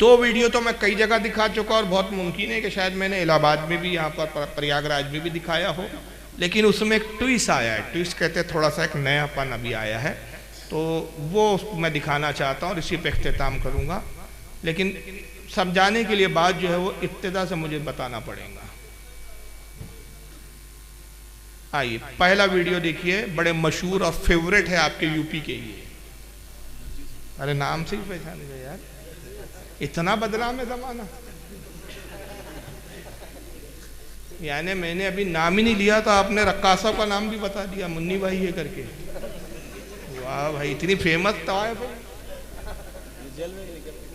तो वीडियो तो मैं कई जगह दिखा चुका और बहुत मुमकिन है कि शायद मैंने इलाहाबाद में भी, यहाँ पर प्रयागराज में भी दिखाया हो, लेकिन उसमें एक ट्विस्ट आया है। ट्विस्ट कहते हैं थोड़ा सा एक नयापन अभी आया है, तो वो मैं दिखाना चाहता हूँ और इसी पे इख्तिताम करूँगा। लेकिन समझाने के लिए बात जो है वो इब्तिदा से मुझे बताना पड़ेगा। आइए पहला वीडियो देखिए, बड़े मशहूर और फेवरेट है आपके यूपी के लिए। अरे नाम से ही पहचाने यार, इतना बदनाम है जमाना। यानी मैंने अभी नाम ही नहीं लिया तो आपने रक्कासा का नाम भी बता दिया, मुन्नी भाई है करके। वाह भाई, इतनी फेमस तवायफ है।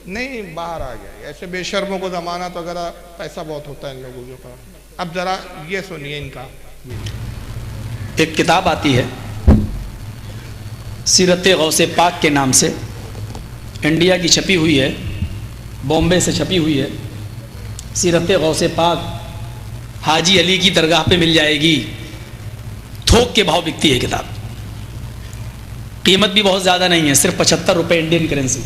नहीं, बाहर आ गया। ऐसे बेशर्मों को जमाना तो अगर पैसा बहुत होता है इन लोगों के पास। अब जरा ये सुनिए इनका। एक किताब आती है सीरत गौसे पाक के नाम से, इंडिया की छपी हुई है, बॉम्बे से छपी हुई है। सीरत गौसे पाक हाजी अली की दरगाह पे मिल जाएगी, थोक के भाव बिकती है किताब। कीमत भी बहुत ज़्यादा नहीं है, सिर्फ 75 रुपये इंडियन करेंसी।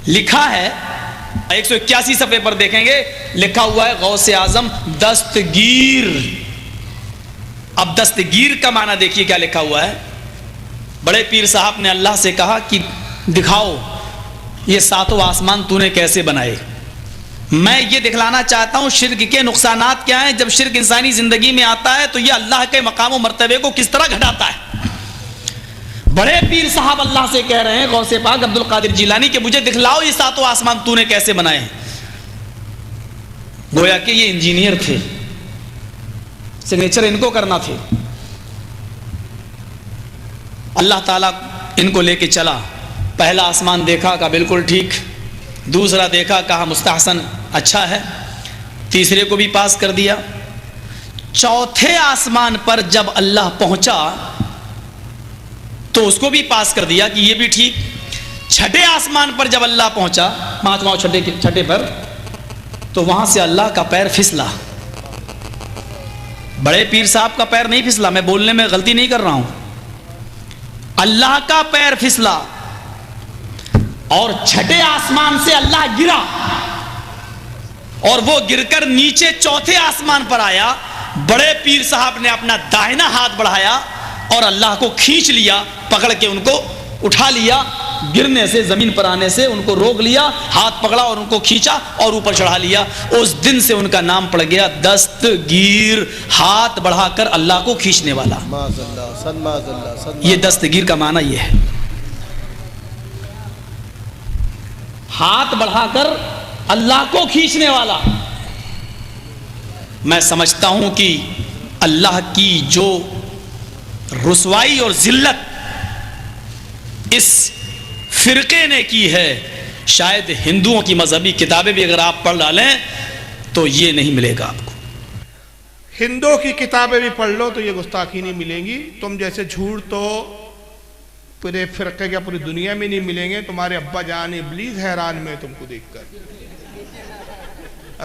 लिखा है 181 सफ़े पर देखेंगे, लिखा हुआ है गौसे आजम दस्तगीर। अब दस्तगीर का माना देखिए क्या लिखा हुआ है। बड़े पीर साहब ने अल्लाह से कहा कि दिखाओ ये सातों आसमान तूने कैसे बनाए। मैं ये दिखलाना चाहता हूँ शिर्क के नुकसानात क्या हैं। जब शिर्क इंसानी जिंदगी में आता है तो ये अल्लाह के मकाम और मर्तबे को किस तरह घटाता है। बड़े पीर साहब अल्लाह से कह रहे हैं, गौसे पाक अब्दुल कादिर जिलानी, के मुझे दिखलाओ ये सातों आसमान तूने कैसे बनाए। गोया कि ये इंजीनियर थे, सिग्नेचर इनको करना थे। अल्लाह ताला इनको लेके चला। पहला आसमान देखा, कहा बिल्कुल ठीक। दूसरा देखा, कहा मुस्तहसन, अच्छा है। तीसरे को भी पास कर दिया। चौथे आसमान पर जब अल्लाह पहुंचा तो उसको भी पास कर दिया कि ये भी ठीक। छठे आसमान पर जब अल्लाह पहुंचा, पांचवां छठे पर, तो वहां से अल्लाह का पैर फिसला। बड़े पीर साहब का पैर नहीं फिसला, मैं बोलने में गलती नहीं कर रहा हूं, अल्लाह का पैर फिसला। और छठे आसमान से अल्लाह गिरा और वो गिरकर नीचे चौथे आसमान पर आया। बड़े पीर साहब ने अपना दाहिना हाथ बढ़ाया और अल्लाह को खींच लिया, पकड़ के उनको उठा लिया। गिरने से, जमीन पर आने से उनको रोक लिया, हाथ पकड़ा और उनको खींचा और ऊपर चढ़ा लिया। उस दिन से उनका नाम पड़ गया दस्तगीर, हाथ बढ़ाकर अल्लाह को खींचने वाला। ये दस्तगीर का माना ये है, हाथ बढ़ाकर अल्लाह को खींचने वाला। मैं समझता हूं कि अल्लाह की जो रुसवाई और जिल्लत इस फिरके ने की है, शायद हिंदुओं की मजहबी किताबें भी अगर आप पढ़ डालें तो ये नहीं मिलेगा आपको। हिंदुओं की किताबें भी पढ़ लो तो ये गुस्ताखी नहीं मिलेगी। तुम जैसे झूठ तो पूरे फिरके क्या पूरी दुनिया में नहीं मिलेंगे। तुम्हारे अब्बा जान इब्लीस हैरान में तुमको देखकर,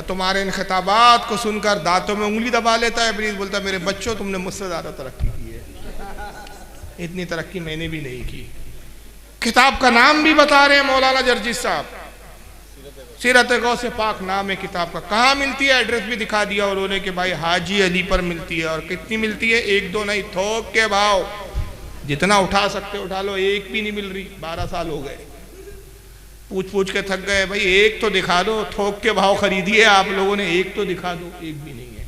तुम्हारे इन खिताबात को सुनकर दांतों में उंगली दबा लेता है इब्लीस। बोलता मेरे बच्चों, तुमने मुझसे ज्यादा तरक्की की है, इतनी तरक्की मैंने भी नहीं की। किताब का नाम भी बता रहे हैं मौलाना जर्जिस साहब, सीरत गौसे पाक नाम है किताब का। कहाँ मिलती है एड्रेस भी दिखा दिया उन्होंने कि भाई हाजी अली पर मिलती है। और कितनी मिलती है? 1-2 नहीं, थोक के भाव, जितना उठा सकते उठा लो। एक भी नहीं मिल रही, 12 साल हो गए, पूछ पूछ के थक गए। भाई एक तो दिखा दो, थोक के भाव खरीदिए आप लोगों ने, एक तो दिखा दो। एक भी नहीं है।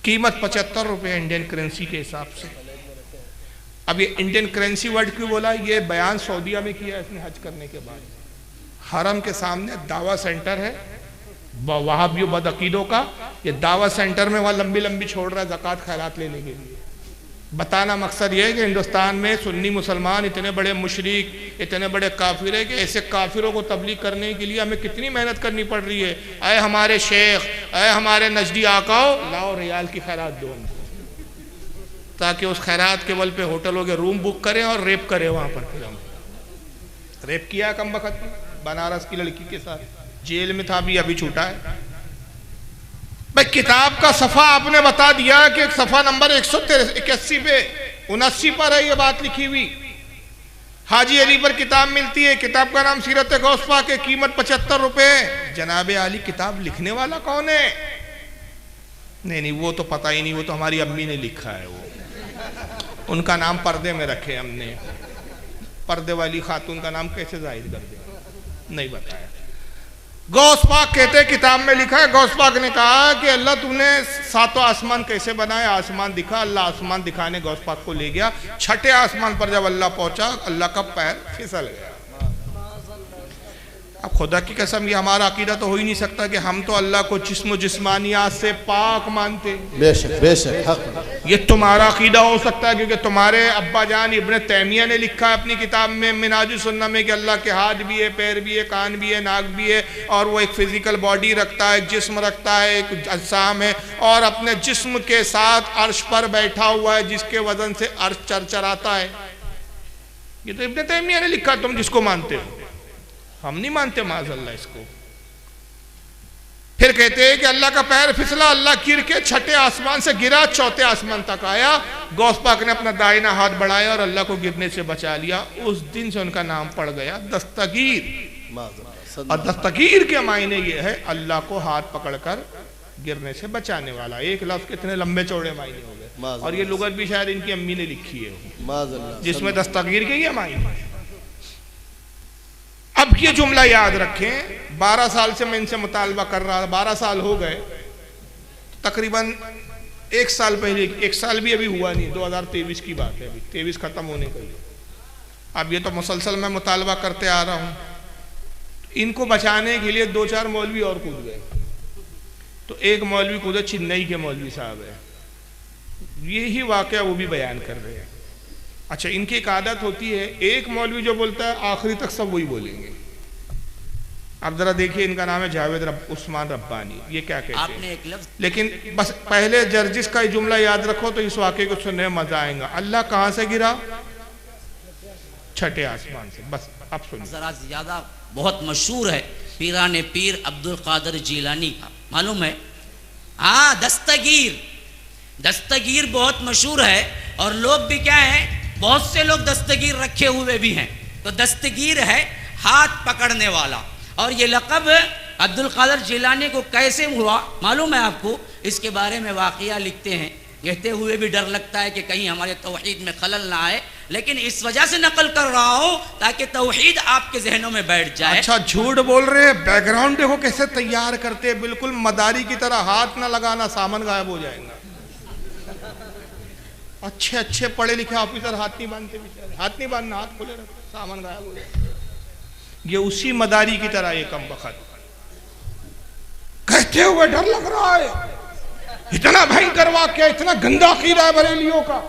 कीमत 75 रुपये इंडियन करेंसी के हिसाब से। अब ये इंडियन करेंसी वर्ड क्यों बोला? ये बयान सऊदीया में किया इसने हज करने के बाद। हरम के सामने दावा सेंटर है वहाबियों बदअकीदों का। ये दावा सेंटर में वहाँ लंबी लंबी छोड़ रहा है ज़कात खैरात लेने के लिए। बताना मकसद ये है कि हिंदुस्तान में सुन्नी मुसलमान इतने बड़े मुशरिक, इतने बड़े काफिर है कि ऐसे काफिरों को तबलीग करने के लिए हमें कितनी मेहनत करनी पड़ रही है। अय हमारे शेख, अय हमारे नजदी आकाओ, लाओ रियाल की खैरात दो, ताकि उस खैरात के बल पे होटलों के रूम बुक करें और रेप करें वहाँ पर। फिर हम रेप किया कम वक्त में बनारस की लड़की के साथ, जेल में था, अभी छूटा है। भाई किताब का सफ़ा आपने बता दिया कि सफ़ा नंबर 181 पे 79 पर है ये बात लिखी हुई। हाजी अली पर किताब मिलती है, किताब का नाम सीरत गौस पाक है, कीमत 75 रुपए। जनाबे अली किताब लिखने वाला कौन है? नहीं वो तो पता ही नहीं, वो तो हमारी अम्मी ने लिखा है, वो उनका नाम पर्दे में रखे हमने। पर्दे वाली खातून का नाम कैसे जाहिर कर दे, नहीं बताया। गौस पाक कहते किताब में लिखा है, गौस पाक ने कहा कि अल्लाह तूने सातों आसमान कैसे बनाए? आसमान दिखा, अल्लाह आसमान दिखाने गौस पाक को ले गया। छठे आसमान पर जब अल्लाह पहुंचा, अल्लाह का पैर फिसल गया। अब खुदा की कसम, ये हमारा अकीदा तो हो ही नहीं सकता कि हम तो अल्लाह को जिस्म जिस्मानियात से पाक मानते। बेशक बेशक ये तुम्हारा अकीदा हो सकता है, क्योंकि तुम्हारे अब्बा जान इब्न तैमिया ने लिखा है अपनी किताब में मिनाजुस सुन्ना में कि अल्लाह के हाथ भी है, पैर भी है, कान भी है, नाक भी है, और वो एक फिजिकल बॉडी रखता है, जिस्म रखता है, एक अज्साम है, और अपने जिस्म के साथ अर्श पर बैठा हुआ है, जिसके वजन से अर्श चरचराता है। ये तो इब्न तैमिया ने लिखा, तुम जिसको मानते हो, हम नहीं मानते माज़अल्लाह इसको। फिर कहते हैं कि अल्लाह का पैर फिसला, अल्लाह गिर के छठे आसमान से गिरा, चौथे आसमान तक आया। गौस पाक ने अपना दाहिना हाथ बढ़ाया और अल्लाह को गिरने से बचा लिया। उस दिन से उनका नाम पड़ गया दस्तगीर। और दस्तगीर के मायने ये है अल्लाह को हाथ पकड़कर गिरने से बचाने वाला। एक लफ्ज़ कितने लंबे चौड़े मायने हो गए, और ये लुगत भी शायद इनकी अम्मी ने लिखी है, जिसमें दस्तगीर के ये मायने। अब ये जुमला याद रखें, 12 साल से मैं इनसे मुतालबा कर रहा था, 12 साल हो गए, तकरीबन 1 साल पहले, 1 साल भी अभी हुआ नहीं, 2023 की बात है, अभी 23 खत्म होने को ही। अब ये तो मुसलसल मैं मुतालबा करते आ रहा हूँ। इनको बचाने के लिए 2-4 मौलवी और कूद गए। तो एक मौलवी कूदे, चेन्नई के मौलवी साहब है, यही वाकया वो भी बयान कर रहे हैं। अच्छा, इनकी एक आदत होती है, एक मौलवी जो बोलता है आखिरी तक सब वही बोलेंगे। अब जरा देखिए, इनका नाम है जावेद उस्मान रब्बानी, ये क्या कहते हैं? एक लफ्ज़, लेकिन बस पहले जर्जिस का जुमला याद रखो तो इस वाक़े को सुनने में मजा आएगा। अल्लाह कहाँ से गिरा? छठे आसमान से। बस अब सुनिए, जरा ज्यादा बहुत मशहूर है, पीराने पीर अब्दुल कादिर जीलानी का, मालूम है? हाँ, दस्तगीर बहुत मशहूर है, और लोग भी क्या है, बहुत से लोग दस्तगीर रखे हुए भी हैं। तो दस्तगीर है हाथ पकड़ने वाला। और ये लक़ब अब्दुल कादिर जिलानी को कैसे हुआ मालूम है आपको? इसके बारे में वाक़िया लिखते हैं, कहते हुए भी डर लगता है कि कहीं हमारे तौहीद में खलल ना आए, लेकिन इस वजह से नकल कर रहा हूँ ताकि तौहीद आपके जहनों में बैठ जाए। अच्छा, झूठ बोल रहे हैं, बैकग्राउंड देखो कैसे तैयार करते हैं, बिल्कुल मदारी की तरह। हाथ ना लगाना, सामान गायब हो जाएगा। अच्छे पढ़े लिखे ऑफिसर हाथ नहीं बांधते, बेचारे हाथ नहीं बांधना, हाथ खोले रखते, सामान गायब हो जाए। ये उसी मदारी की तरह ये कम बखत कहते हुए डर लग रहा है। इतना भयंकर वाक्य, इतना गंदा अकीदा है बरेलियों का,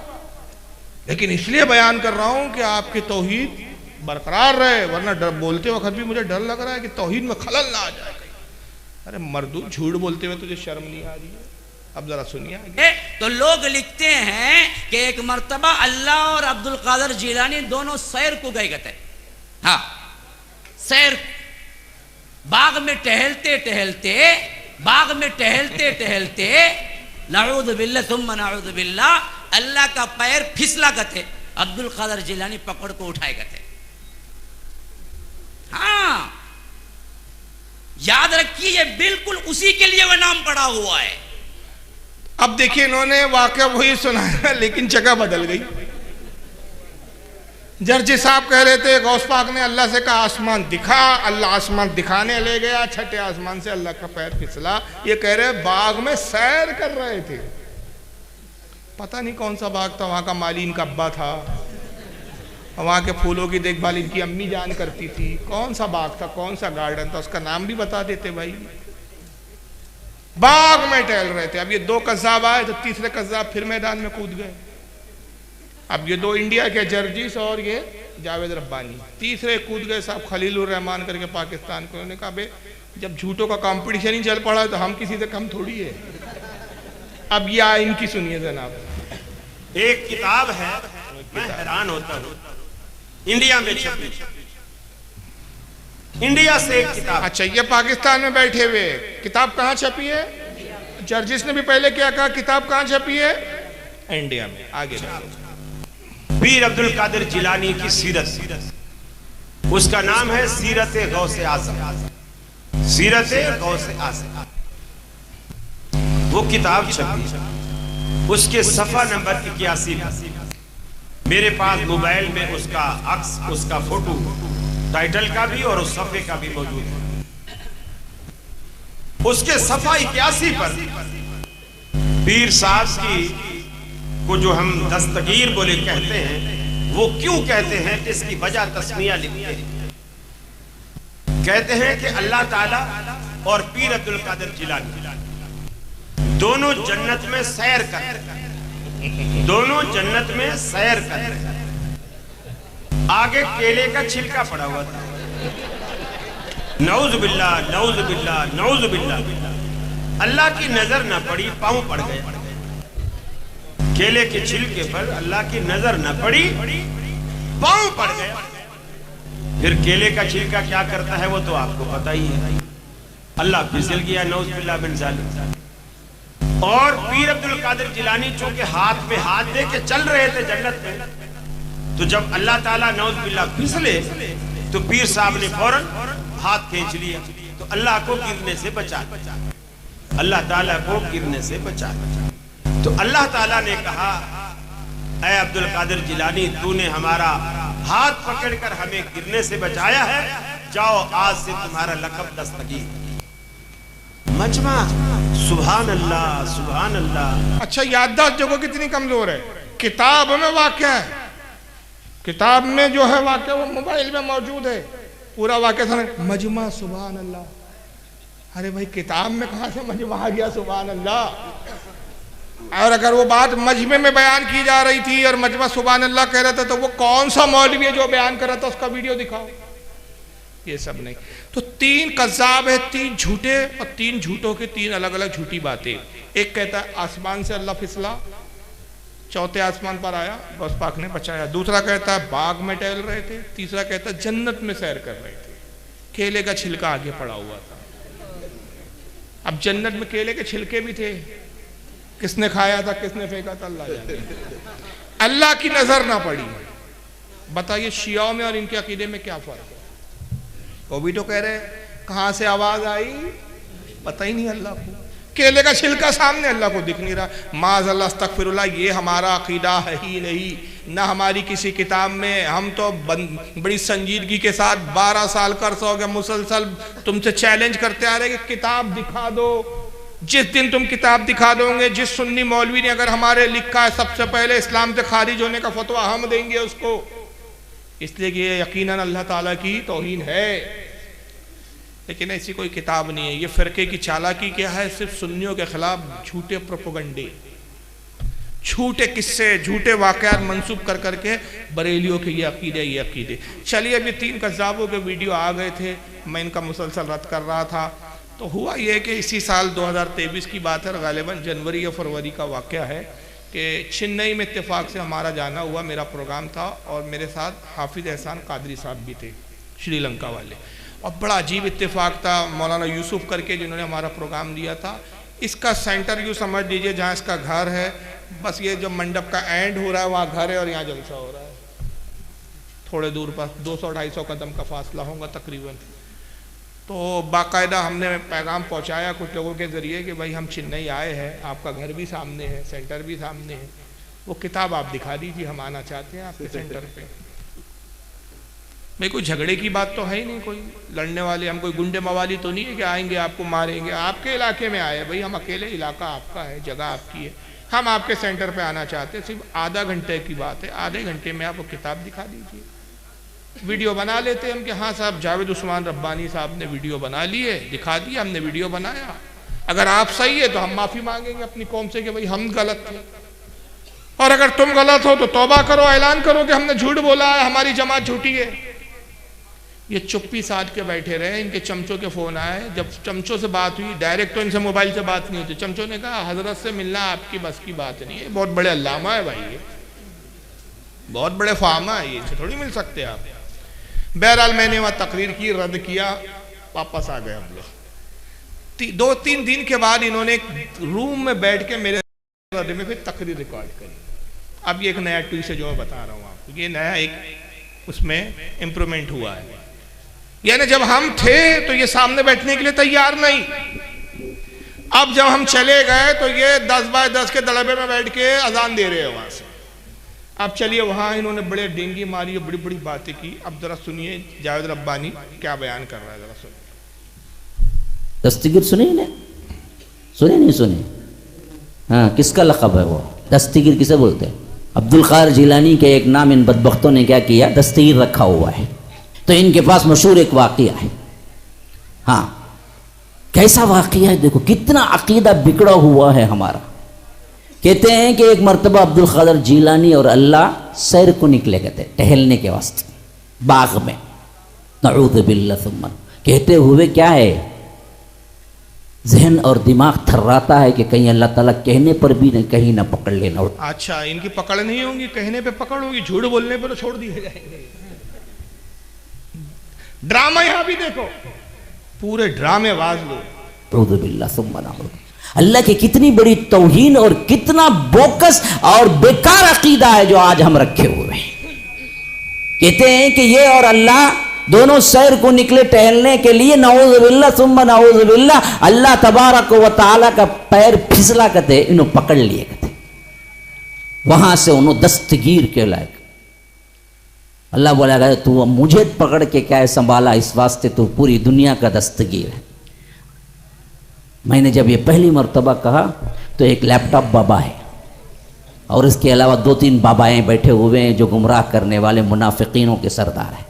लेकिन इसलिए बयान कर रहा हूं कि आपकी तौहीद बरकरार रहे, वरना डर बोलते वक्त भी मुझे डर लग रहा है कि तौहीद में खलल ना आ जाए। अरे मर्दू, झूठ बोलते हुए तुझे शर्म नहीं आ रही है? अब जरा सुनिए। तो लोग लिखते हैं कि एक मर्तबा अल्लाह और अब्दुल कादिर जिलानी दोनों सैर को गए थे। हाँ, सैर, बाग में टहलते टहलते नऊज़ु बिल्लाह सुम्मा नऊज़ु बिल्लाह, अल्लाह का पैर फिसला गए, अब्दुल कादिर जिलानी पकड़ को उठाए गए। हाँ, याद रखिए, ये बिल्कुल उसी के लिए वह नाम पड़ा हुआ है। अब देखिए, इन्होंने वाकया वही सुनाया, लेकिन जगह बदल गई। जर्जी साहब कह रहे थे गौस पाक ने अल्लाह से कहा आसमान दिखा, अल्लाह आसमान दिखाने ले गया, छठे आसमान से अल्लाह का पैर फिसला। ये कह रहे बाग में सैर कर रहे थे, पता नहीं कौन सा बाग था, वहां का माली इनका अब्बा था, वहां के फूलों की देखभाल इनकी अम्मी जान करती थी। कौन सा बाग था, कौन सा गार्डन था, उसका नाम भी बता देते भाई। बाग में टहल रहे थे। अब ये 2 कज़्ज़ाब आए तो तीसरे कज़्ज़ाब फिर मैदान में कूद गए। अब ये 2 इंडिया के जर्जिस और ये जावेद रब्बानी, तीसरे कूद गए साहब खलीलुर रहमान करके पाकिस्तान को। उन्होंने कहा बे, जब झूठों का कंपटीशन ही चल पड़ा है तो हम किसी से कम थोड़ी है। अब ये इनकी सुनिए जनाब। एक किताब है, मैं हैरान होता हूँ, इंडिया में छपी, इंडिया से एक किताब। अच्छा, ये पाकिस्तान में बैठे हुए, किताब कहाँ छपी है? जर्जिस ने भी पहले क्या कहा, किताब कहाँ छपी है? इंडिया में। आगे पीर अब्दुल कादिर जिलानी की सीरत, उसका नाम है सीरत गौसे आज़म, सीरत गौसे आज़म। वो किताब छपी, उसके सफा नंबर 81 मेरे पास मोबाइल में उसका अक्स, उसका फोटो, टाइटल का भी और उस सफे का भी मौजूद है। उसके सफा 81 पर पीर साहब की को जो हम दस्तगीर बोले कहते हैं, वो क्यों कहते हैं इसकी वजह तस्मिया लिखते हैं। कहते हैं कि अल्लाह ताला और पीर अब्दुल कादिर जिलानी दोनों जन्नत में सैर करते हैं, दोनों जन्नत में सैर करते हैं। आगे केले का छिलका पड़ा हुआ था, नऊज़ बिल्लाह, नऊज़ बिल्लाह, नऊज़ बिल्लाह। अल्लाह की नजर न पड़ी, पांव पड़ गए। केले के छिलके पर अल्लाह की नजर न पड़ी, पांव पड़ गए। फिर केले का छिलका क्या करता है वो तो आपको पता ही है। अल्लाह फिसल गया, नऊज़ बिल्लाह बिन ज़ालिम। और पीर अब्दुल कादिर जिलानी चूंकि हाथ पे हाथ दे के चल रहे थे जन्नत में, तो जब अल्लाह ताला नऊज़ बिल्लाह फिसले तो पीर साहब ने फौरन हाथ खींच लिया, तो अल्लाह को गिरने से बचा, अल्लाह ताला को गिरने से बचा। तो अल्लाह ताला ने कहा, ऐ अब्दुल कादिर जिलानी, तूने हमारा हाथ पकड़कर हमें गिरने से बचाया है, जाओ आज से तुम्हारा लक़ब दस्तगीर। मजमा, सुभान अल्लाह, सुभान अल्लाह। अच्छा, याददाश्त देखो कितनी कमजोर है। किताब में वाक़या है, किताब में जो है वाक़या वो मोबाइल में मौजूद है, पूरा वाक़या था मजमा, सुभान अल्लाह। अरे भाई, किताब में कहाँ से मजमा आ गया, सुभान अल्लाह। और अगर वो बात मजमे में बयान की जा रही थी और मजमा सुभान अल्लाह कह रहा था, तो वो कौन सा मौलवी है जो बयान कर रहा था, उसका वीडियो दिखाओ। ये सब नहीं। तो 3 कज़्ज़ाब है, 3 झूठे, और 3 झूठों के 3 अलग अलग झूठी बातें। एक कहता है आसमान से अल्लाह फिसला, चौथे आसमान पर आया, गौस पाक ने बचाया। दूसरा कहता है बाग में टहल रहे थे। तीसरा कहता है जन्नत में सैर कर रहे थे, केले का छिलका आगे पड़ा हुआ था। अब जन्नत में केले के छिलके भी थे, किसने खाया था, किसने फेंका था, अल्लाह जाने। अल्लाह की नजर ना पड़ी। बताइए शियाओं में और इनके अकीदे में क्या फर्क है? वो भी तो कह रहे कहां से आवाज आई, पता ही नहीं अल्लाह को। केले का छिलका सामने, अल्लाह को दिख नहीं रहा। माज़अल्लाह, अस्तग़फिरुल्लाह, ये हमारा अकीदा है ही नहीं, ना हमारी किसी किताब में। हम तो बड़ी संजीदगी के साथ 12 साल का अर्सा हो गया मुसलसल तुमसे चैलेंज करते आ रहे कि किताब दिखा दो। जिस दिन तुम किताब दिखा दोगे, जिस सुन्नी मौलवी ने अगर हमारे लिखा है सबसे पहले इस्लाम से खारिज होने का फतवा, हम देंगे उसको, इसलिए कि ये यकीनन अल्लाह ताला की तौहीन है। लेकिन ऐसी कोई किताब नहीं है। ये फ़िरके की चालाकी क्या है, सिर्फ सुन्नियों के खिलाफ झूठे प्रोपेगेंडे, झूठे किस्से, झूठे वाक़यात मंसूब कर करके बरेलियों के ये अकीदे, ये अकीदे। चलिए, अभी 3 कज़्ज़ाबों के वीडियो आ गए थे, मैं इनका मुसलसल रद्द कर रहा था। तो हुआ ये कि इसी साल 2023 की बात है, गालिबन जनवरी या फरवरी का वाक़या है कि चेन्नई में इत्तेफाक से हमारा जाना हुआ, मेरा प्रोग्राम था और मेरे साथ हाफिज़ एहसान कादरी साहब भी थे, श्रीलंका वाले। और बड़ा अजीब इत्तेफाक था, मौलाना यूसुफ करके जिन्होंने हमारा प्रोग्राम दिया था। इसका सेंटर यूँ समझ लीजिए जहाँ इसका घर है, बस ये जो मंडप का एंड हो रहा है वहाँ घर है और यहाँ जलसा हो रहा है। थोड़े दूर पर 200-250 कदम का फासला होगा तकरीबन। तो बाकायदा हमने पैगाम पहुँचाया कुछ लोगों के ज़रिए कि भाई हम चेन्नई आए हैं, आपका घर भी सामने है, सेंटर भी सामने है, वो किताब आप दिखा दीजिए, हम आना चाहते हैं आपके सेंटर पे। भाई कोई झगड़े की बात तो है ही नहीं, कोई लड़ने वाले, हम कोई गुंडे मवाली तो नहीं है कि आएंगे आपको मारेंगे। आपके इलाके में आए भाई, हम अकेले, इलाका आपका है, जगह आपकी है, हम आपके सेंटर पे आना चाहते हैं। सिर्फ आधा घंटे की बात है, आधे घंटे में आप वो किताब दिखा दीजिए। वीडियो बना लेते हैं हम कि हाँ साहब, जावेद उस्मान रब्बानी साहब ने वीडियो बना ली है, दिखा दिया, हमने वीडियो बनाया। अगर आप सही है तो हम माफ़ी मांगेंगे अपनी कौम से कि भाई हम गलत थे, और अगर तुम गलत हो तो तौबा करो, ऐलान करो कि हमने झूठ बोला है, हमारी जमात झूठी है। ये चुप्पी साध के बैठे रहे। इनके चमचों के फ़ोन आए, जब चमचों से बात हुई, डायरेक्ट तो इनसे मोबाइल से बात नहीं होती, चमचों ने कहा हजरत से मिलना आपकी बस की बात नहीं है, बहुत बड़े अल्लामा है भाई, ये बहुत बड़े फामा है, ये इनसे थोड़ी मिल सकते आप। बहरहाल मैंने वहाँ तकरीर की, रद्द किया, वापस आ गए हम लोग। 2-3 दिन के बाद इन्होंने एक रूम में बैठ के मेरे रद्द में फिर तकरीर रिकॉर्ड करी। अब ये एक नया ट्वीट है जो मैं बता रहा हूँ आपको, ये नया एक उसमें इम्प्रूवमेंट हुआ है। यानी जब हम थे तो ये सामने बैठने के लिए तैयार नहीं, अब जब हम चले गए तो ये 10 बाय 10 के दड़बे में बैठ के अजान दे रहे हैं वहां से। अब चलिए वहां इन्होंने बड़े डेंगी मारी और बड़ी बड़ी बातें की। अब जरा सुनिए जावेद रब्बानी क्या बयान कर रहा है, जरा सुनिए। दस्तगीर सुने ना, सुने नहीं सुने? हाँ, किसका लक़ब है वो? दस्तगीर किसे बोलते हैं? अब्दुल कादिर जिलानी के एक नाम इन बदबख्तों ने क्या किया, दस्तगीर रखा हुआ है। तो इनके पास मशहूर एक वाक़िया है। हाँ, कैसा वाक़िया है देखो, कितना अकीदा बिगड़ा हुआ है हमारा। कहते हैं कि एक मरतबा अब्दुल कादिर जिलानी और अल्लाह सैर को निकले गए थे, टहलने के वास्ते बाग में। नऊज़ु बिल्लाह सुम्मा। कहते हुए क्या है, जहन और दिमाग थर्राता है कि कहीं अल्लाह ताला कहने पर भी नहीं, कहीं ना पकड़ लेना। अच्छा, इनकी पकड़ नहीं होगी, कहने पे पकड़ होगी, झूठ बोलने पे तो छोड़ दिए जाएंगे। ड्रामा यहां भी देखो, पूरे ड्रामेबाज लोग। नऊज़ु बिल्लाह सुम्मा नऊज़ु। अल्लाह की कितनी बड़ी तौहीन और कितना बोकस और बेकार अकीदा है जो आज हम रखे हुए हैं। कहते हैं कि ये और अल्लाह दोनों सैर को निकले टहलने के लिए, नऊज़ु बिल्लाह सुम्मा नऊज़ु बिल्लाह, अल्लाह तबारक व तआला का पैर फिसला करते इन्हों पकड़ लिए करते, वहां से उन्होंने दस्तगीर के लायक। अल्लाह बोला गया तू मुझे पकड़ के क्या है संभाला, इस वास्ते तू पूरी दुनिया का दस्तगीर है। मैंने जब ये पहली मर्तबा कहा तो एक लैपटॉप बाबा है और इसके अलावा 2-3 बाबाएं बैठे हुए हैं जो गुमराह करने वाले मुनाफिकीनों के सरदार हैं।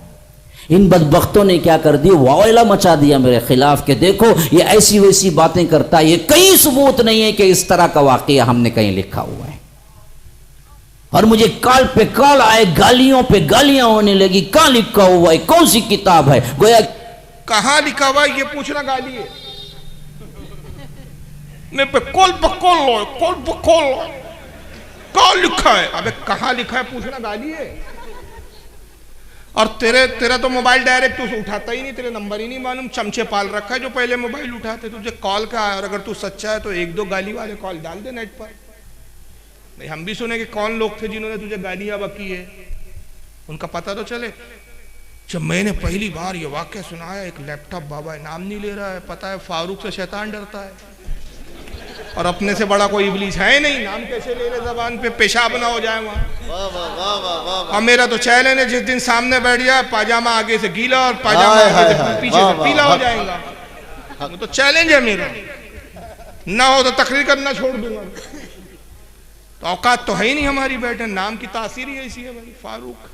इन बदबख्तों ने क्या कर दिया, वावैला मचा दिया मेरे खिलाफ कि देखो ये ऐसी वैसी बातें करता है, ये कहीं सबूत नहीं है कि इस तरह का वाकया हमने कहीं लिखा हुआ है। और मुझे कॉल पे कॉल आए, गालियों पे गालियां होने लगी, कहाँ लिखा हुआ है, कौन सी किताब है, गोया कहाँ लिखा हुआ है ये पूछना गाली है। नहीं पे कॉल पे कॉल लो, कॉल पे कॉल लो, कहाँ लिखा है, अबे कहाँ लिखा है पूछना गाली है। और तेरा तो मोबाइल डायरेक्ट तू उठाता ही नहीं, तेरे नंबर ही नहीं मालूम, चमचे पाल रखा है जो पहले मोबाइल उठाते, तुझे कॉल का है। और अगर तू सच्चा है तो 1-2 गाली वाले कॉल डाल दे नेट पर। नहीं, हम भी सुने कि कौन लोग थे जिन्होंने तुझे गालियां बकी है, उनका पता तो चले। जब मैंने पहली बार ये वाक्य सुनाया, एक लैपटॉप बाबा है, नाम नहीं ले रहा है, पता है फारूक से शैतान डरता है और अपने से बड़ा कोई इबलीस है नहीं, नाम कैसे ले ले जबान पे, पेशाब ना हो जाए वहां। और मेरा तो चैलेंज है, जिस दिन सामने बैठ जाए पाजामा आगे से गीला और पाजामा आगे से पीछे से पीला हो जाएगा, वो तो चैलेंज है मेरा। ना हो तो तकरीर करना छोड़ दूंगा। तो औकात तो है ही नहीं हमारी बैठे, नाम की तासीर ही ऐसी है भाई, फारूक।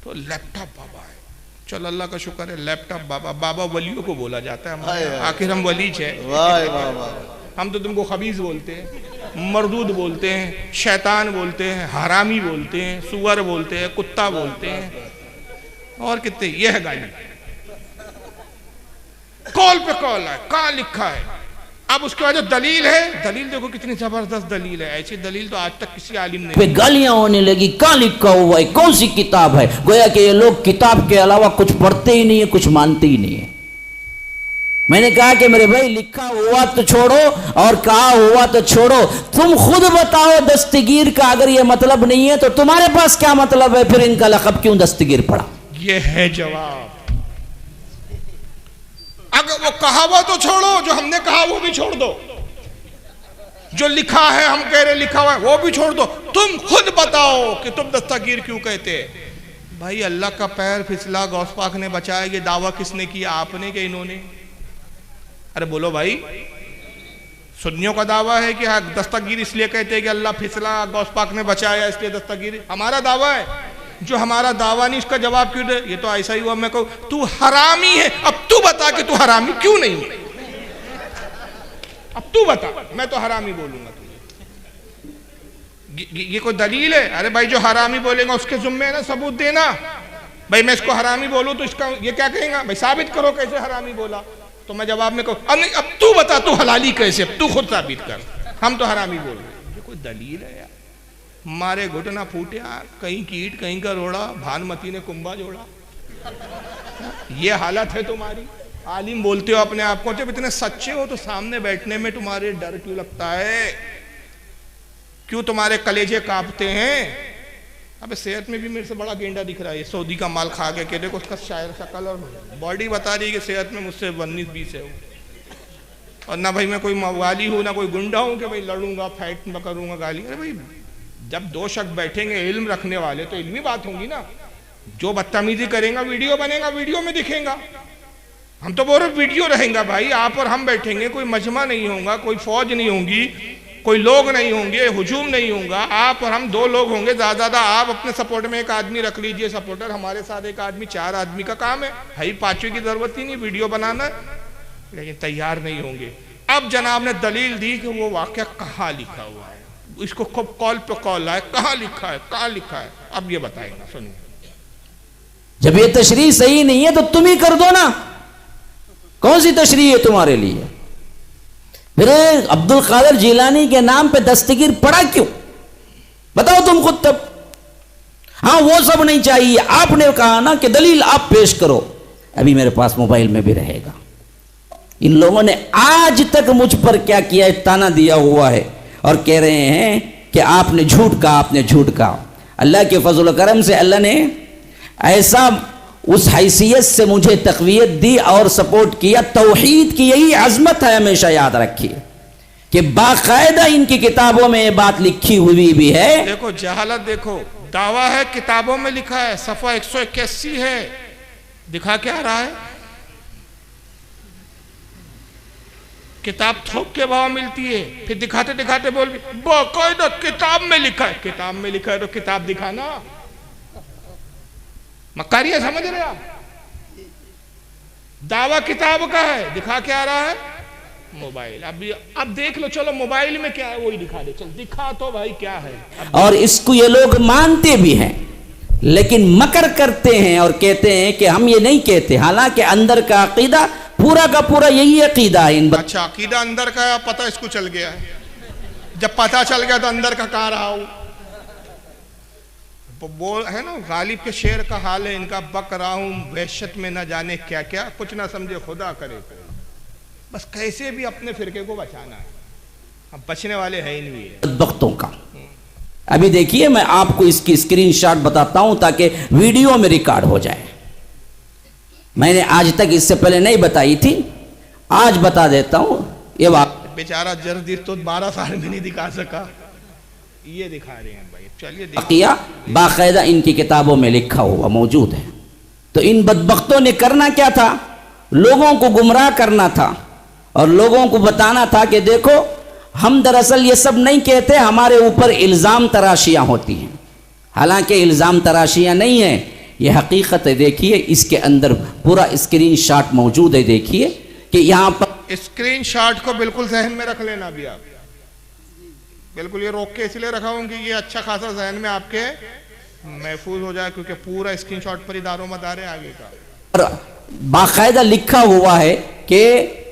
तो लैपटॉप बाबा है, चल अल्लाह का शुक्र है लैपटॉप बाबा। बाबा वलियों को बोला जाता है, आखिर हम वलीज है। हम तो तुमको खबीज बोलते हैं, मरदूद बोलते हैं, शैतान बोलते हैं, हरामी बोलते हैं, सुअर बोलते हैं, कुत्ता बोलते हैं, और कितने। यह है गाली, कॉल पे कॉल है, कहाँ लिखा है। अब उसके बाद जो दलील है, दलील देखो कितनी जबरदस्त दलील है, ऐसी दलील तो आज तक किसी आलिम ने। पे गालियां होने लगी, कहाँ लिखा हुआ है, कौन सी किताब है, गोया कि ये लोग किताब के अलावा कुछ पढ़ते ही नहीं है, कुछ मानते ही नहीं है। मैंने कहा कि मेरे भाई लिखा हुआ तो छोड़ो और कहा हुआ तो छोड़ो, तुम खुद बताओ दस्तगीर का अगर ये मतलब नहीं है तो तुम्हारे पास क्या मतलब है, फिर इनका लक़ब क्यों दस्तगीर पड़ा। ये है जवाब। अगर वो कहा हुआ तो छोड़ो, जो हमने कहा वो भी छोड़ दो, जो लिखा है हम कह रहे लिखा हुआ है वो भी छोड़ दो, तुम खुद बताओ कि तुम दस्तगीर क्यों कहते। भाई अल्लाह का पैर फिसला, गौस पाक ने बचाया, ये दावा किसने किया, आपने कि इन्होंने। अरे बोलो भाई, सुन्नियों का दावा है कि हाँ दस्तगीर इसलिए कहते हैं कि अल्लाह फिसला, गौस पाक ने बचाया इसलिए दस्तगीर। हमारा दावा है, जो हमारा दावा नहीं उसका जवाब क्यों दे। ये तो ऐसा ही हुआ, मैं कहूँ तू हरामी है, अब तू बता कि तू हरामी क्यों नहीं है, अब तू बता, मैं तो हरामी बोलूंगा तुझे। ये कोई दलील है? अरे भाई जो हरामी बोलेगा उसके जुम्मे है ना सबूत देना। भाई मैं इसको हरामी बोलूं तो इसका ये क्या कहेगा, भाई साबित करो कैसे हरामी बोला। तो मैं जवाब में कहूँ अब तू बता तू हलाली कैसे, अब तू खुद साबित कर, हम तो हरामी बोल रहे। ये कोई दलील है यार? मारे घुटना फूटे, कहीं कीट कहीं का रोड़ा, भानुमती ने कुंभा जोड़ा। ये हालत है तुम्हारी। आलिम बोलते हो अपने आप को, जब इतने सच्चे हो तो सामने बैठने में तुम्हारे डर क्यों लगता है? क्यों तुम्हारे कलेजे कांपते हैं? अबे सेहत में भी मेरे से बड़ा गेंडा दिख रहा है, ये सऊदी का माल खा के देखो उसका शायर शक्ल और बॉडी बता रही है कि सेहत में मुझसे 19-20 है। और ना भाई मैं कोई मवाली हूँ ना कोई गुंडा हूँ कि भाई लड़ूंगा फाइट में करूंगा गाली। अरे भाई जब दो शख्स बैठेंगे इल्म रखने वाले तो इल्मी बात होगी ना। जो बदतमीजी करेगा वीडियो बनेगा, वीडियो में दिखेगा। हम तो बोल रहे वीडियो रहेगा भाई, आप और हम बैठेंगे, कोई मजमा नहीं होगा, कोई फौज नहीं होगी, कोई लोग नहीं होंगे, हुजूम नहीं होगा, आप और हम दो लोग होंगे ज्यादा। आप अपने सपोर्ट में एक आदमी रख लीजिए सपोर्टर, हमारे साथ एक आदमी, 4 आदमी का काम है भाई, 5वीं की जरूरत ही नहीं वीडियो बनाना, लेकिन तैयार नहीं होंगे। अब जनाब ने दलील दी कि वो वाकया कहाँ लिखा हुआ है, इसको खूब कॉल पे कॉल आए, कहाँ लिखा है, कहाँ लिखा है। अब ये बताएगा, सुनिए। जब ये तशरीह सही नहीं है तो तुम ही कर दो ना, कौन सी तशरीह है तुम्हारे लिए? फिर अब्दुल कादिर जिलानी के नाम पे दस्तगीर पड़ा क्यों? बताओ तुम खुद तब। हाँ वो सब नहीं चाहिए, आपने कहा ना कि दलील आप पेश करो, अभी मेरे पास मोबाइल में भी रहेगा। इन लोगों ने आज तक मुझ पर क्या किया है, ताना दिया हुआ है और कह रहे हैं कि आपने झूठ कहा, आपने झूठ कहा। अल्लाह के फजल करम से अल्लाह ने ऐसा उस हैसियत से मुझे तक़वियत दी और सपोर्ट किया। तौहीद की यही अजमत है, हमेशा याद रखिए कि बाकायदा इनकी किताबों में ये बात लिखी हुई भी है। देखो जहालत, देखो दावा है, किताबों में लिखा है, सफ़ा 181 है, दिखा क्या रहा है? किताब थोक के भाव मिलती है, फिर दिखाते दिखाते बोल बाकायदा किताब में लिखा है। किताब में लिखा है तो किताब दिखाना, मक्कारी है, समझ रहे आप? दावा किताब का है, दिखा क्या रहा है? मोबाइल। अब देख लो, चलो मोबाइल में क्या है वही दिखा दे, चल दिखा तो भाई क्या है। और इसको ये लोग मानते भी हैं, लेकिन मकर करते हैं और कहते हैं कि हम ये नहीं कहते, हालांकि अंदर का अकीदा पूरा का पूरा यही अकीदा है। अच्छा, अकीदा अंदर का पता इसको चल गया है, जब पता चल गया तो अंदर का कहाँ रहा हूं। बोल है ना, गालिब के शेर का हाल है इनका, बक रहा हूं वहशत में न जाने क्या क्या, कुछ ना समझे खुदा करे, बस कैसे भी अपने फिरके को बचाना है, अब बचने वाले हैं ही नहीं वक्तों का। अभी देखिए मैं आपको इसकी स्क्रीनशॉट बताता हूं ताकि वीडियो में रिकॉर्ड हो जाए। मैंने आज तक इससे पहले नहीं बताई थी, आज बता देता हूं। ये बेचारा जर्दी तो 12 साल में नहीं दिखा सका, ये दिखा रहे हैं भाई। चलिए किया बाकायदा इनकी किताबों में लिखा हुआ मौजूद है। तो इन बदबख्तों ने करना क्या था? लोगों को गुमराह करना था और लोगों को बताना था कि देखो हम दरअसल ये सब नहीं कहते, हमारे ऊपर इल्ज़ाम तराशियां होती हैं। हालांकि इल्ज़ाम तराशियां नहीं है, ये हकीकत है। देखिए इसके अंदर पूरा स्क्रीनशॉट मौजूद है, देखिए कि यहाँ पर स्क्रीनशॉट को बिल्कुल जहन में रख लेना भी आप, बिल्कुल ये रोक के इसलिए रखा हूं कि ये अच्छा खासा जहन में आपके महफूज हो जाए, क्योंकि पूरा स्क्रीनशॉट पर ही दारो मदार है आगे का। बाकायदा लिखा हुआ है कि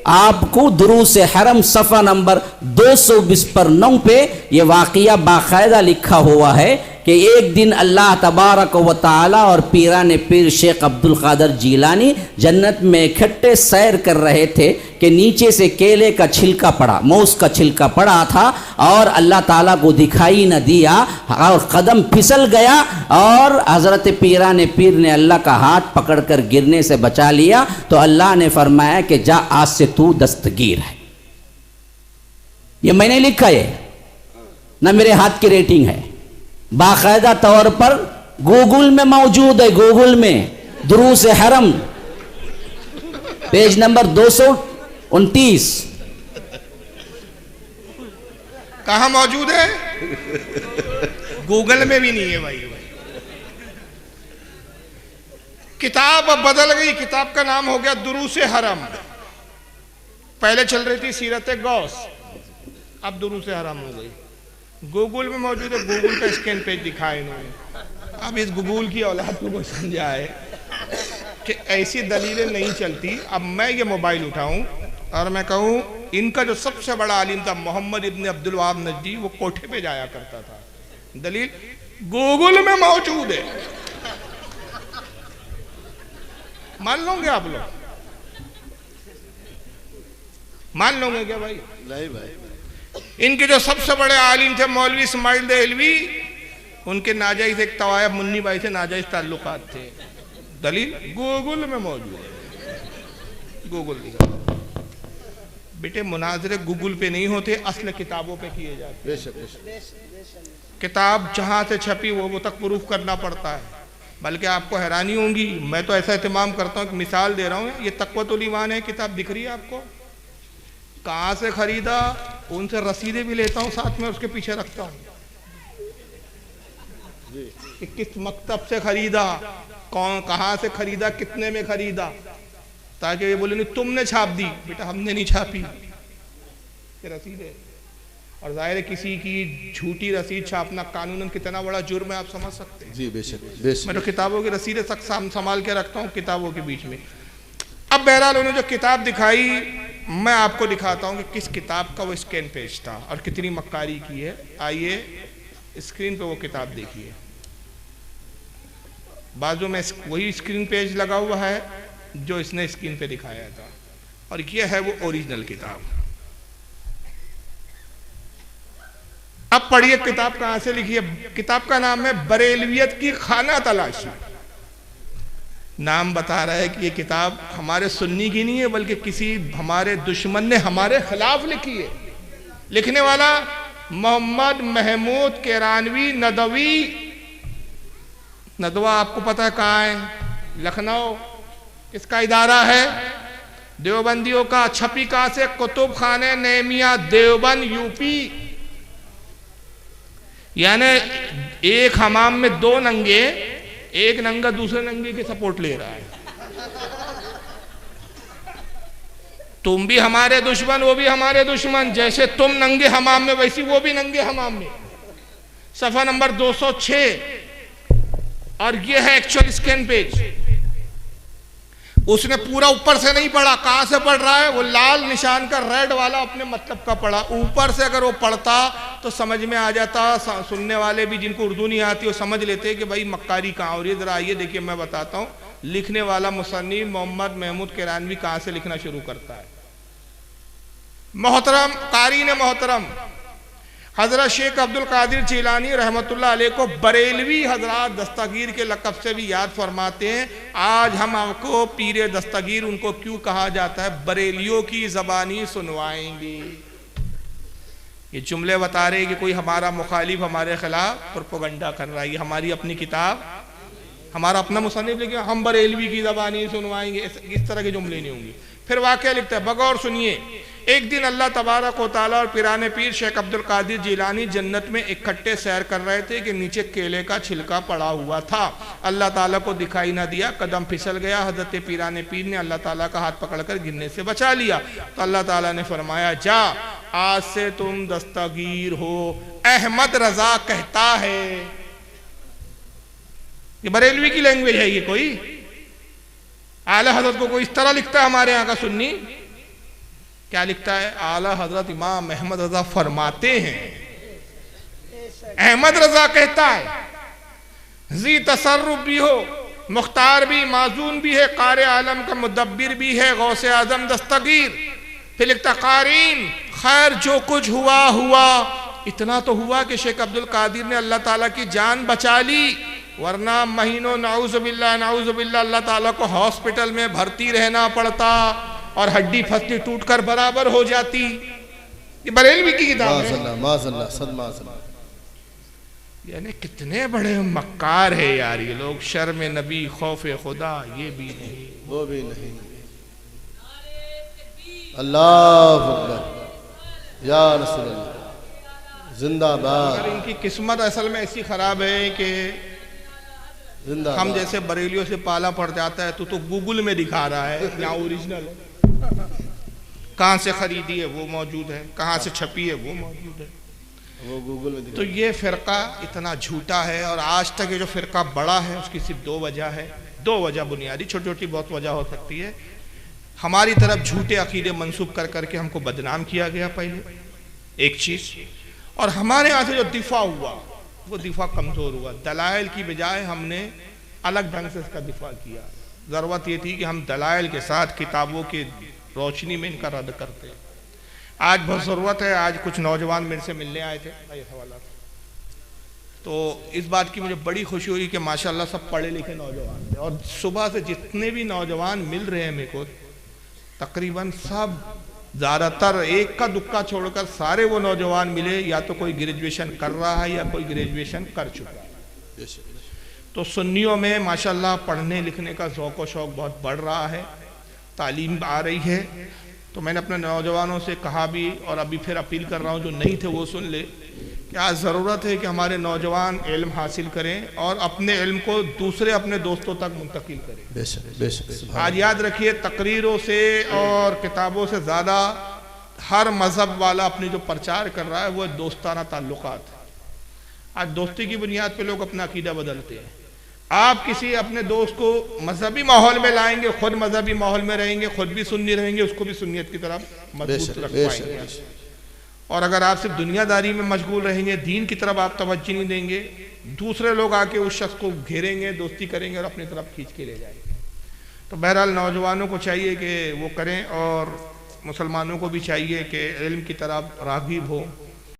आपको दुरूस हरम सफ़ा नंबर 220 पर 9 पे ये वाक़िया बाकायदा लिखा हुआ है कि एक दिन अल्लाह तबारक व तआला और पीरान पीर शेख अब्दुल कादिर जिलानी जन्नत में इकट्ठे सैर कर रहे थे कि नीचे से केले का छिलका पड़ा, मौस का छिलका पड़ा था और अल्लाह ताला को दिखाई न दिया और कदम फिसल गया और हज़रत पीरान पीर ने अल्लाह का हाथ पकड़कर गिरने से बचा लिया। तो अल्लाह ने फरमाया कि जा आज से तू दस्तगीर है। ये मैंने लिखा है ना, मेरे हाथ की रेटिंग है, बाकायदा तौर पर गूगल में मौजूद है। गूगल में दुरूस हरम पेज नंबर 229 कहाँ मौजूद है? गूगल में भी नहीं है भाई। किताब अब बदल गई, किताब का नाम हो गया दुरूस हरम। पहले चल रही थी सीरत गौस, अब दुरूस हरम हो गई। गूगल में मौजूद है, गूगल का स्कैन पेज दिखाए इन्होंने। अब इस गूगल की औलाद को कोई समझाए कि ऐसी दलीलें नहीं चलती। अब मैं ये मोबाइल उठाऊं और मैं कहूं इनका जो सबसे बड़ा आलिम था मोहम्मद इब्न अब्दुल वहाब नजदी, वो कोठे पे जाया करता था, दलील गूगल में मौजूद है। मान लोगे आप लोग? मान लोगे क्या भाई? नहीं भाई। इनके जो सबसे बड़े आलिम थे मौलवी इस्माइल देहलवी, उनके नाजायज एक तवायब मुन्नी भाई से नाजायज ताल्लुकात थे। दलील गूगल में मौजूद है, गूगल दिखा। बेटे मुनाजरे गूगल पे नहीं होते, असल किताबों पे किए जाते। बेशक किताब जहाँ से छपी वो तक प्रूफ करना पड़ता है। बल्कि आपको हैरानी होगी, मैं तो ऐसा एहतमाम करता हूँ कि मिसाल दे रहा हूँ, ये तक़वतुल ईमान है किताब दिख रही है आपको, कहाँ से खरीदा, उनसे रसीदें भी लेता हूँ साथ में, उसके पीछे रखता हूँ कि किस मकतब से खरीदा, कौन कहाँ से खरीदा, कितने में खरीदा, ताकि ये बोले नहीं तुमने छाप दी। बेटा हमने नहीं छापी, ये रसीद है। और जाहिर है किसी की झूठी रसीद छापना कानूनन कितना बड़ा जुर्म है, आप समझ सकते हैं। जी बेशक बेशक। मैं तो किताबों की रसीदें तक संभाल के रखता हूँ किताबों के बीच में। अब बहरहाल उन्होंने जो किताब दिखाई, मैं आपको दिखाता हूँ कि किस किताब का वो स्कैन पेज था और कितनी मक्कारी की है। आइए स्क्रीन पे वो किताब देखिए। बाजू में वही स्क्रीन पेज लगा हुआ है जो इसने स्क्रीन पे दिखाया था, और ये है वो ओरिजिनल किताब। अब पढ़िए किताब कहां से लिखी है। किताब का नाम है बरेलवियत की खाना तलाशी। नाम बता रहा है कि ये किताब हमारे सुन्नी की नहीं है, बल्कि किसी हमारे दुश्मन ने हमारे खिलाफ लिखी है। लिखने वाला मोहम्मद महमूद केरानवी नदवी। नदवा आपको पता है कहाँ है, लखनऊ। किसका इदारा है, देवबंदियों का। छपी कहाँ से, कुतुब खाने नेमिया देवबंद यूपी। यानी एक हमाम में दो नंगे, एक नंगा दूसरे नंगे की सपोर्ट ले रहा है। तुम भी हमारे दुश्मन, वो भी हमारे दुश्मन। जैसे तुम नंगे हमाम में, वैसी वो भी नंगे हमाम में। सफा नंबर 206। और ये है एक्चुअल स्कैन पेज। उसने पूरा ऊपर से नहीं पढ़ा, कहां से पढ़ रहा है, वो लाल निशान का रेड वाला अपने मतलब का पढ़ा। ऊपर से अगर वो पढ़ता तो समझ में आ जाता, सुनने वाले भी जिनको उर्दू नहीं आती वो समझ लेते कि भाई मक्कारी कहाँ हो रही है। जरा आइए देखिए, मैं बताता हूँ। लिखने वाला मुसन्निफ मोहम्मद महमूद केरानवी कहाँ से लिखना शुरू करता है। मोहतरम कारीन मोहतरम हजरत शेख अब्दुल कादिर जिलानी रहमतुल्लाह अलैह को बरेलवी हजरात दस्तगीर के लक़ब से भी याद फरमाते हैं। आज हम आपको पीरे दस्तगीर उनको क्यों कहा जाता है, बरेलियों की ज़बानी सुनवाएंगे। ये जुमले बता रहे कि कोई हमारा मुखालिफ हमारे खिलाफ प्रोपेगेंडा कर रहा है। ये हमारी अपनी किताब, हमारा अपना मुसन्निफ लिखे, हम बरेलवी की ज़बानी सुनवाएंगे, इस तरह के जुमले नहीं होंगे। फिर वाक़या लिखता है, बगौर सुनिए। एक दिन अल्लाह तबारक व तआला और पिराने पीर शेख अब्दुल कादिर जिलानी जन्नत में इकट्ठे सैर कर रहे थे कि नीचे केले का छिलका पड़ा हुआ था। अल्लाह ताला को दिखाई ना दिया, कदम फिसल गया। हजरत पिराने पीर ने अल्लाह ताला का हाथ पकड़कर गिरने से बचा लिया। तो अल्लाह ताला ने फरमाया, जा आज से तुम दस्तगीर हो। अहमद रजा कहता है, ये बरेलवी की लैंग्वेज है। ये कोई आला हजरत को कोई इस तरह लिखता है हमारे यहाँ का सुन्नी, क्या लिखता है, आला हजरत इमाम अहमद रजा फरमाते हैं। अहमद रजा कहता है, जी तसर्रुफ भी हो, मुख्तार भी, माजून भी है, क़ारे आलम का मुदब्बिर भी है, गौसे आजम दस्तगीर। फिर लिखता, क़ारीन खैर जो कुछ हुआ हुआ। इतना तो हुआ कि शेख अब्दुल कादिर ने अल्लाह ताला की जान बचा ली, वरना महीनों नाउज़ुबिल्लाह अल्लाह ताला को हॉस्पिटल में भर्ती रहना पड़ता और हड्डी फसली टूटकर बराबर हो जाती। ये बरेलवी की किताब है। यानी कितने बड़े मक्कार है यार ये लोग। शर्म नबी खौफ खुदा ये भी नहीं, वो भी नहीं। अल्लाह अकबर या रसूल अल्लाह जिंदाबाद। इनकी किस्मत असल में ऐसी खराब है कि हम जैसे बरेलियों से पाला पड़ जाता है। तो गूगल में दिखा रहा है यहाँ ओरिजिनल है, कहाँ से खरीदी है वो मौजूद है, कहाँ से छपी है वो मौजूद है, वो गूगल में। तो ये फ़िरका इतना झूठा है। और आज तक ये जो फ़िरका बड़ा है उसकी सिर्फ दो वजह है, दो वजह बुनियादी, छोटी छोटी बहुत वजह हो सकती है। हमारी तरफ झूठे अकीदे मंसूब कर करके हमको बदनाम किया गया पहले एक चीज़, और हमारे यहाँ से जो दिफा हुआ वो दिफा कमज़ोर हुआ। दलाइल की बजाय हमने अलग ढंग से इसका दिफा किया। ज़रूरत ये थी कि हम दलाइल के साथ किताबों की रोशनी में इनका रद्द करते। आज बहुत ज़रूरत है, आज कुछ नौजवान मेरे से मिलने आए थे भाई हवाला, तो इस बात की मुझे बड़ी खुशी हुई कि माशाल्लाह सब पढ़े लिखे नौजवान थे, और सुबह से जितने भी नौजवान मिल रहे हैं मेरे को तकरीबन सब, ज़्यादातर एक का दुक्का छोड़कर सारे वो नौजवान मिले या तो कोई ग्रेजुएशन कर रहा है या कोई ग्रेजुएशन कर चुका है। तो सुन्नियों में माशाल्लाह पढ़ने लिखने का ज़ौक़ व शौक़ बहुत बढ़ रहा है, तालीम आ रही है। तो मैंने अपने नौजवानों से कहा भी, और अभी फिर अपील कर रहा हूँ जो नहीं थे वो सुन ले, कि आज ज़रूरत है कि हमारे नौजवान इल्म हासिल करें और अपने इल्म को दूसरे अपने दोस्तों तक मुंतकिल करें। बेशक बेशक। आज याद रखिए, तकरीरों से और किताबों से ज़्यादा हर मज़हब वाला अपनी जो प्रचार कर रहा है वो दोस्ताना ताल्लुकात है। आज दोस्ती की बुनियाद पे लोग अपना अकीदा बदलते हैं। आप किसी अपने दोस्त को मजहबी माहौल में लाएंगे, खुद मजहबी माहौल में रहेंगे, खुद भी सुन्नी रहेंगे, उसको भी सुन्नियत की तरफ मजबूत रख पाएंगे। और अगर आप सिर्फ दुनियादारी में मशगूल रहेंगे, दीन की तरफ आप तवज्जो नहीं देंगे, दूसरे लोग आके उस शख्स को घेरेंगे, दोस्ती करेंगे और अपनी तरफ खींच के ले जाएंगे। तो बहरहाल नौजवानों को चाहिए कि वो करें, और मुसलमानों को भी चाहिए कि इल्म की तरफ राग़िब हो।